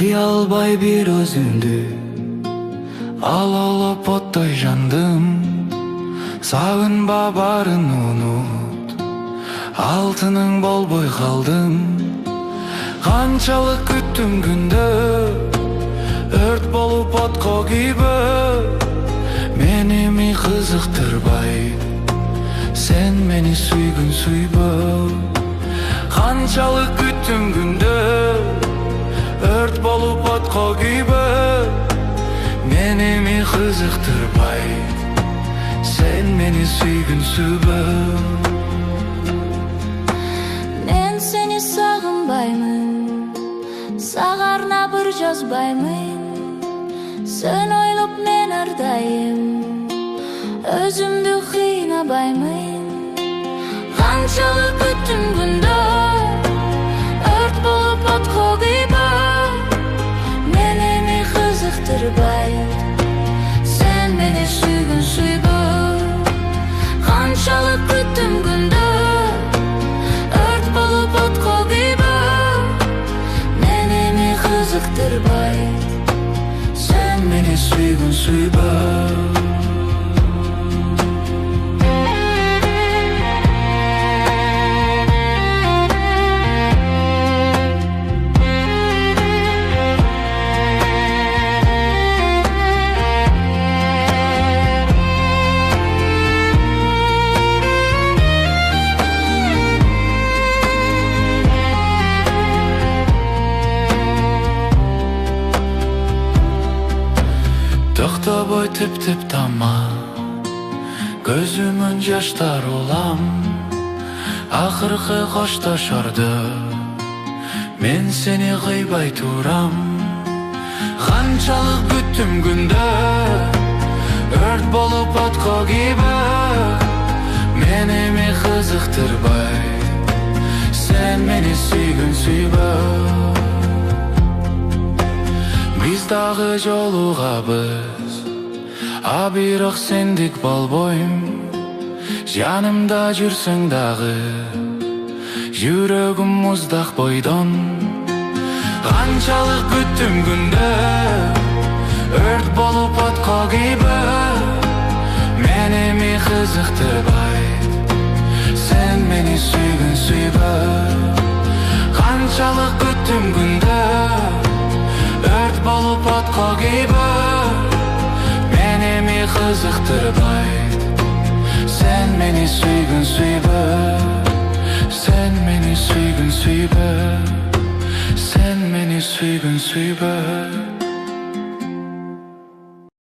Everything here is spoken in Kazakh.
Kıya alбай bir özümdü, алаулап оттой жандым. Сагынба барын унут, алтының болбой калдым. Канчалык күттүм күндө, өрт болуп отко күйбөп. Мени ми кызыктырбай, сен мени сүйгүн сүйбө. Канчалык күттүм күндө, өрт болуп отко күйбөп. Meni mi kızıktırбай, sen meni süygün sübö. Men seni sagынбаймын, сага арнап ыр жазбаймын. Sen ойлоп мен ар дайым өзүмдү кыйнабаймын. Канчалык күттүм күндө, өрт болуп отко күйбөп. Мени ми кызыктырбай, sen meni süygün süybö. Канчалык күттүм күндө, өрт болуп отко күйбөп. Мени ми кызыктырбай, Sen meni süygün süybö. Toktobой tip-tip tama, gözümün жаштар улам. Акыркы коштошордо мен сени кыйбай турам. Канчалык күттүм күндө, өрт болуп отко күйбөп. Мени ми кызыктырбай, sen meni süygün süybö. Biz dagы жолугабыз, а бирок сендик болбойм. Жанымда жүрсөң дагы, жүрөгүм муздак бойдон. Канчалык күттүм күндө, өрт болуп отко күйбөп. Мени ми кызыктырбай, sen meni süygün süybö. Канчалык күттүм күндө, өрт болуп отко күйбөп. Meni mi kızıktırбай, sen meni süygün süybö. Sen meni süygün süybö. Sen meni süygün süybö.